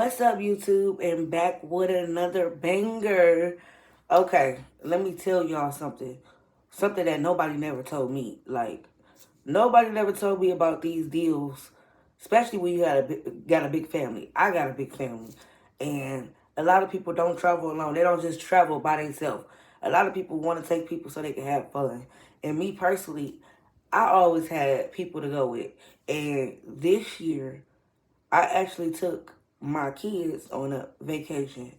What's up, YouTube? And back with another banger. Okay, let me tell y'all something. Something that nobody never told me. Like, nobody never told me about these deals, especially when you got a big family. I got a big family. And a lot of people don't travel alone. They don't just travel by themselves. A lot of people want to take people so they can have fun. And me personally, I always had people to go with. And this year, I actually took my kids on a vacation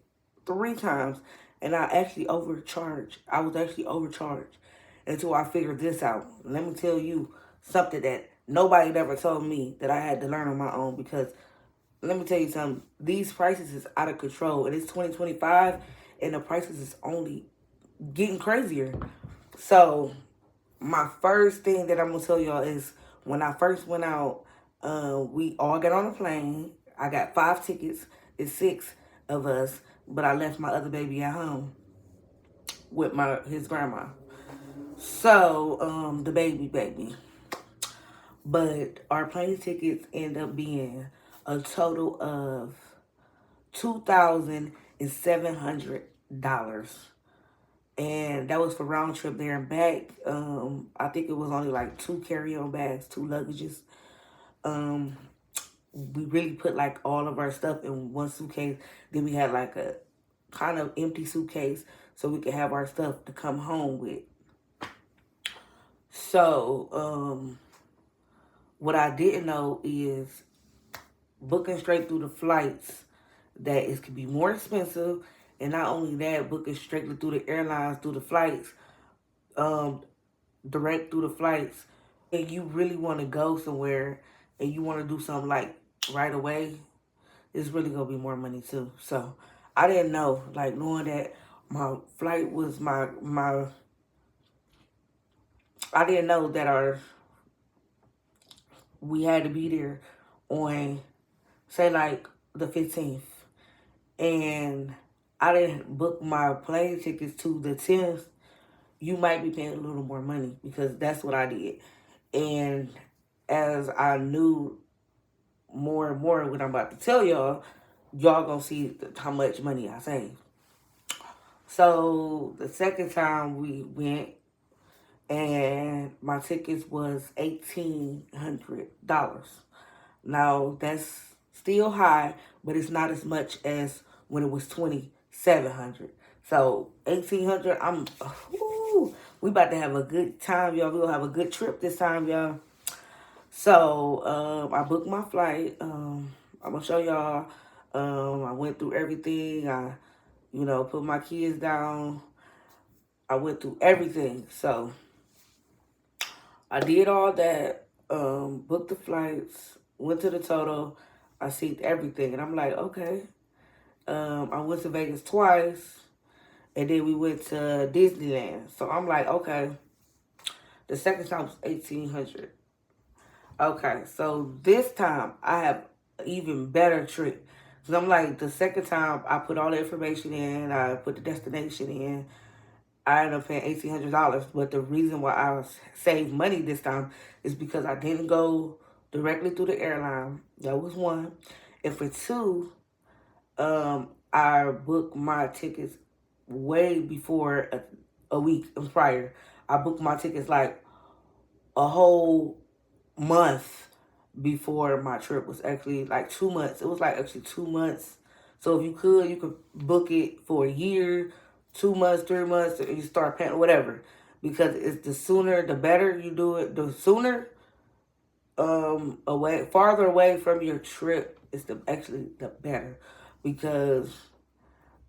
3 times, and I actually overcharged. I was actually overcharged until I figured this out. Let me tell you something that nobody ever told me that I had to learn on my own, because let me tell you something. These prices is out of control, and it's 2025, and the prices is only getting crazier. So my first thing that I'm gonna tell y'all is when I first went out, we all got on a plane. I got 5 tickets. It's 6 of us, but I left my other baby at home with his grandma. So, the baby. But our plane tickets end up being a total of $2,700. And that was for round trip there and back. I think it was only like 2 carry-on bags, 2 luggages. Um, we really put like all of our stuff in one suitcase. Then we had like a kind of empty suitcase so we could have our stuff to come home with. So, what I didn't know is booking straight through the flights, that it could be more expensive. And not only that, booking straight through the airlines, through the flights, um, direct through the flights, and you really want to go somewhere and you want to do something like right away, it's really gonna be more money too. So I didn't know, like, knowing that my flight was my I didn't know that our we had to be there on, say, like the 15th, and I didn't book my plane tickets to the 10th. You might be paying a little more money, because that's what I did. And as I knew more and more what I'm about to tell y'all gonna see how much money I saved. So the second time we went, and my tickets was $1,800. Now that's still high, but it's not as much as when it was 2,700. So 1,800, we about to have a good time, y'all. We gonna have a good trip this time, y'all. So, I booked my flight. I'm gonna show y'all. I went through everything. I, put my kids down. I went through everything. So, I did all that. Booked the flights. Went to the total. I seen everything, and I'm like, okay. I went to Vegas twice, and then we went to Disneyland. So I'm like, okay. The second time was 1,800. Okay, so this time I have an even better trick. Cause I'm like, the second time I put all the information in, I put the destination in, I ended up paying $1,800. But the reason why I saved money this time is because I didn't go directly through the airline. That was one. And for two, I booked my tickets way before a week prior. I booked my tickets like a whole month before my trip. Was actually like 2 months. It was like actually 2 months. So if you could book it for a year, 2 months, 3 months, and you start paying whatever. Because it's the sooner the better you do it. The sooner farther away from your trip is the better. Because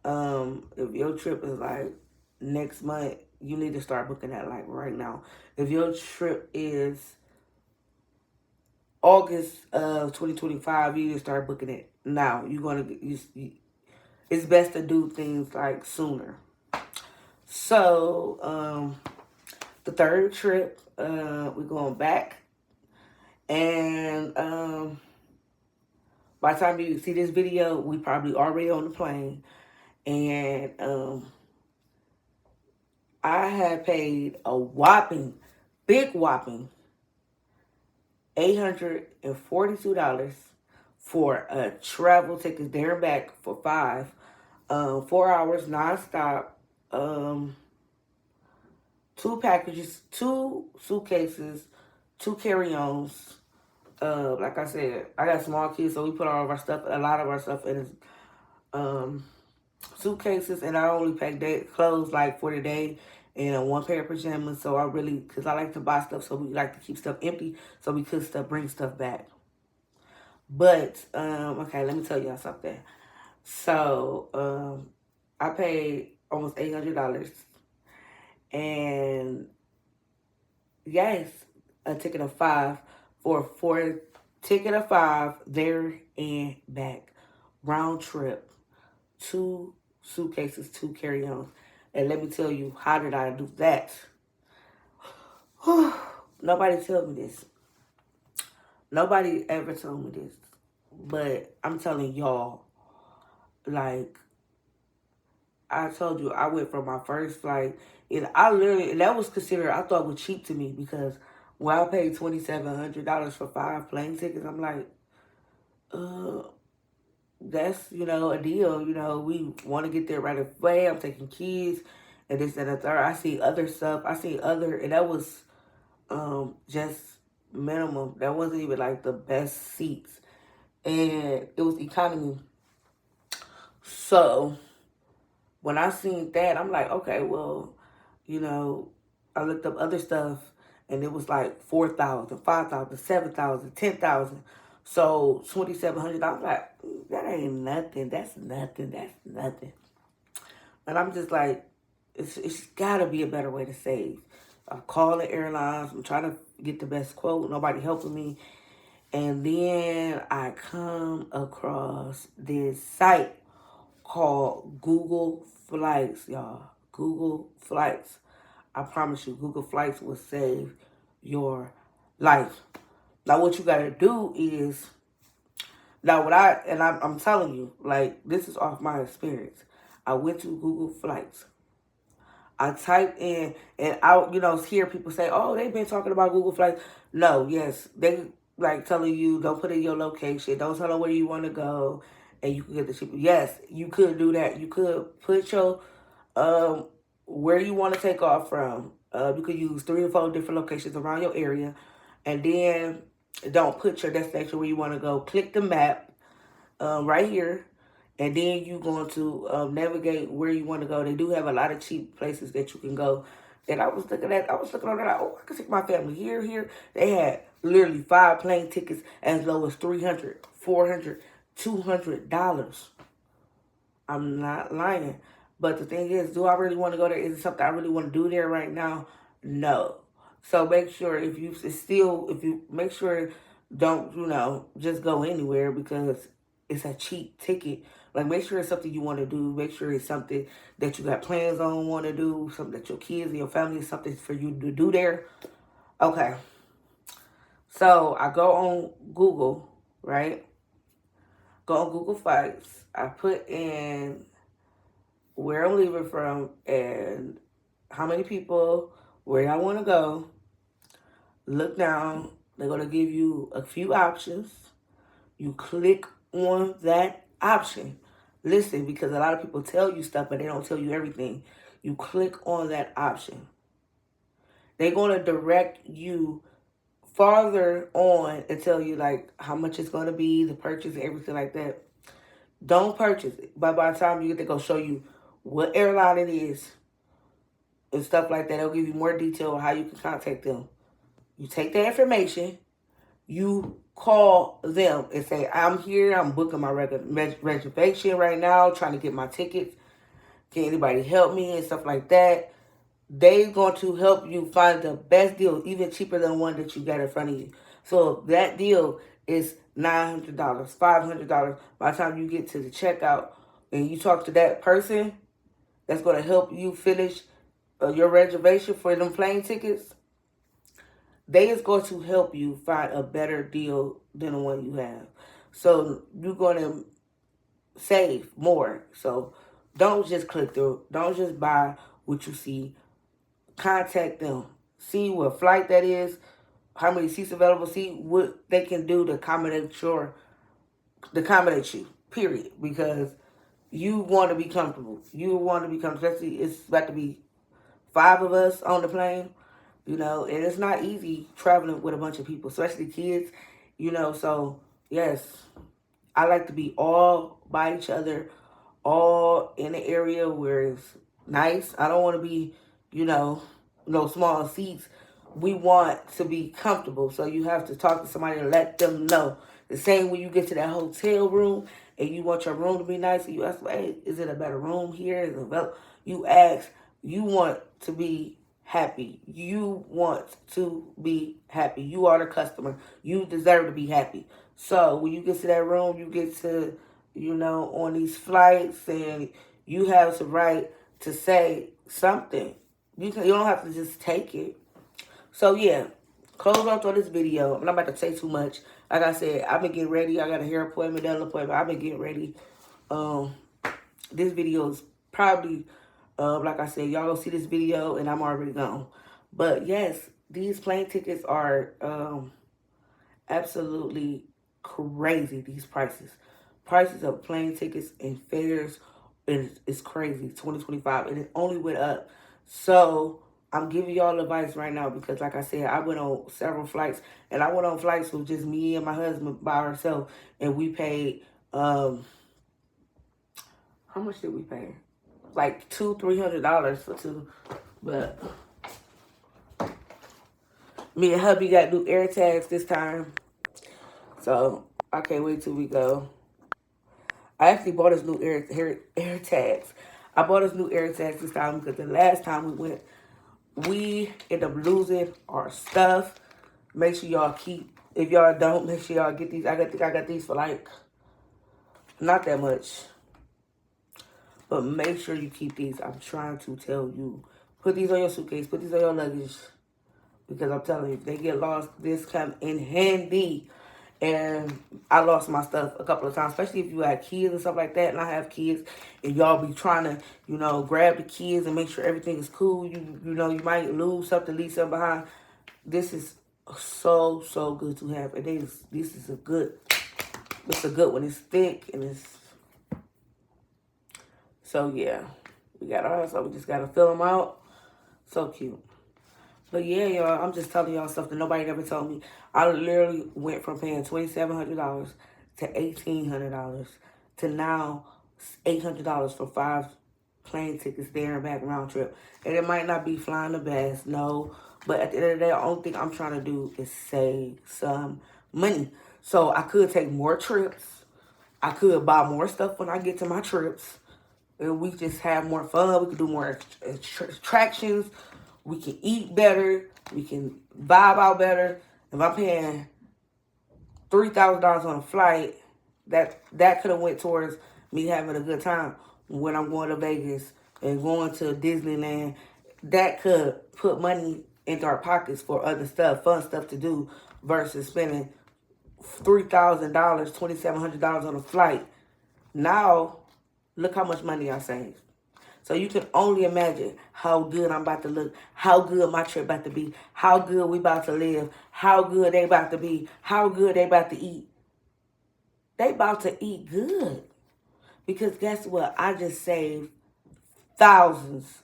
if your trip is like next month, you need to start booking that like right now. If your trip is August of 2025, you need to start booking it now. It's best to do things like sooner. So, the third trip, we're going back. And by the time you see this video, we probably already on the plane. And I had paid a big whopping $842 for a travel ticket there and back for 4 hours nonstop. Um, two packages, two suitcases, two carry-ons. Like I said, I got small kids, so we put all of our stuff, a lot of our stuff in um suitcases, and I only pack clothes like for the day and one pair of pajamas. So I really, because I like to buy stuff, so we like to keep stuff empty, so we could bring stuff back. But okay, let me tell y'all something. So I paid almost $800, and yes, a ticket of five for a ticket of five there and back, round trip, two suitcases, two carry-ons. And let me tell you, how did I do that? Nobody told me this. Nobody ever told me this. But I'm telling y'all, like, I told you, I went for my first flight, and that was considered, I thought, was cheap to me, because when I paid $2,700 for 5 plane tickets, I'm like, that's, a deal. We want to get there right away. I'm taking kids and this and the third. I see other stuff. And that was just minimum. That wasn't even like the best seats. And it was economy. So when I seen that, I'm like, okay, well, I looked up other stuff, and it was like 4,000, 5,000, 7,000, 10,000. So $2,700. I'm like, that ain't nothing. That's nothing. That's nothing. And I'm just like, it's got to be a better way to save. I'm calling airlines. I'm trying to get the best quote. Nobody helping me. And then I come across this site called Google Flights, y'all. Google Flights. I promise you, Google Flights will save your life. Now, what you got to do is, I'm telling you, like, this is off my experience. I went to Google Flights. I typed in, and I, hear people say, oh, they've been talking about Google Flights. No, yes, they like telling you, don't put in your location, don't tell them where you want to go, and you can get the cheap. Yes, you could do that. You could put your where you want to take off from. You could use 3 or 4 different locations around your area, and then don't put your destination where you want to go. Click the map right here, and then you're going to navigate where you want to go. They do have a lot of cheap places that you can go. And I was looking on there like, oh, I can take my family here. They had literally 5 plane tickets as low as $300, $400, $200. I'm not lying. But the thing is, do I really want to go there? Is it something I really want to do there right now? No. So make sure if you make sure, don't, just go anywhere because it's a cheap ticket. Like, make sure it's something you want to do. Make sure it's something that you got plans on, want to do, something that your kids and your family, is something for you to do there. Okay. So I go on Google, right? Go on Google Flights. I put in where I'm leaving from and how many people, where I want to go. Look down. They're going to give you a few options. You click on that option. Listen, because a lot of people tell you stuff, but they don't tell you everything. You click on that option. They're going to direct you farther on and tell you, like, how much it's going to be, the purchase, and everything like that. Don't purchase it. But by the time you get to go show you what airline it is and stuff like that, they'll give you more detail on how you can contact them. You take that information, you call them and say, I'm here, I'm booking my reservation right now, trying to get my tickets. Can anybody help me and stuff like that? They're going to help you find the best deal, even cheaper than one that you got in front of you. So that deal is $900, $500. By the time you get to the checkout and you talk to that person that's going to help you finish your reservation for them plane tickets, they is going to help you find a better deal than the one you have. So you're going to save more. So don't just click through. Don't just buy what you see. Contact them. See what flight that is, how many seats available, see what they can do to accommodate your to accommodate you, period. Because you want to be comfortable. You want to be comfortable. Especially, it's about to be 5 of us on the plane, you know, and it's not easy traveling with a bunch of people, especially kids, you know. So, yes, I like to be all by each other, all in an area where it's nice. I don't want to be, you know, no small seats. We want to be comfortable. So you have to talk to somebody and let them know. The same when you get to that hotel room and you want your room to be nice, and you ask, hey, is it a better room here? Is it better? You ask, you want to be happy. You want to be happy. You are the customer. You deserve to be happy. So when you get to that room, you get to, you know, on these flights, and you have the right to say something. You don't have to just take it. So yeah, close off on this video. I'm not about to say too much. Like I said, I've been getting ready. I got a hair appointment, dental appointment. I've been getting ready. This video is probably, like I said, y'all gonna see this video and I'm already gone. But yes, these plane tickets are absolutely crazy. These prices of plane tickets and fares is crazy. 2025, and it only went up. So I'm giving y'all advice right now because, like I said, I went on several flights, and I went on flights with just me and my husband by ourselves, and we paid how much did we pay? Like $200-300 for two, but me and hubby got new air tags this time, so I can't wait till we go. I actually bought us new air tags. I bought us new air tags this time because the last time we went, we ended up losing our stuff. Make sure y'all keep. If y'all don't, make sure y'all get these. I got these for like not that much, but make sure you keep these. I'm trying to tell you, put these on your suitcase. Put these on your luggage, because I'm telling you, if they get lost, this come in handy. And I lost my stuff a couple of times, especially if you had kids and stuff like that. And I have kids, and y'all be trying to, you know, grab the kids and make sure everything is cool. You know, you might lose something, leave something behind. This is so good to have. And this is a good one. It's thick and it's, so yeah. We got ours, so we just gotta fill them out. So cute. But yeah, y'all, I'm just telling y'all stuff that nobody ever told me. I literally went from paying $2,700 to $1,800 to now $800 for 5 plane tickets there and back round trip. And it might not be flying the best, no. But at the end of the day, the only thing I'm trying to do is save some money. So I could take more trips. I could buy more stuff when I get to my trips. And we just have more fun. We can do more attractions. We can eat better. We can vibe out better. If I'm paying $3,000 on a flight, that could have went towards me having a good time when I'm going to Vegas and going to Disneyland. That could put money into our pockets for other stuff, fun stuff to do, versus spending $3,000, $2,700 on a flight. Now, look how much money I saved. So you can only imagine how good I'm about to look, how good my trip about to be, how good we about to live, how good they about to be, how good they about to eat. They about to eat good. Because guess what? I just saved thousands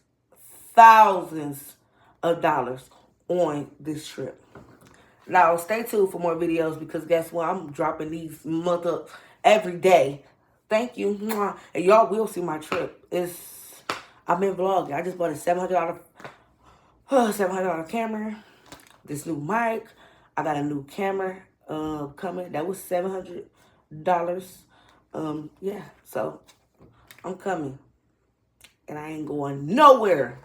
of dollars on this trip. Now, stay tuned for more videos because guess what? I'm dropping these month up every day. Thank you. And y'all will see my trip. I've been vlogging. I just bought a $700 camera. This new mic. I got a new camera coming. That was $700. Yeah, so I'm coming. And I ain't going nowhere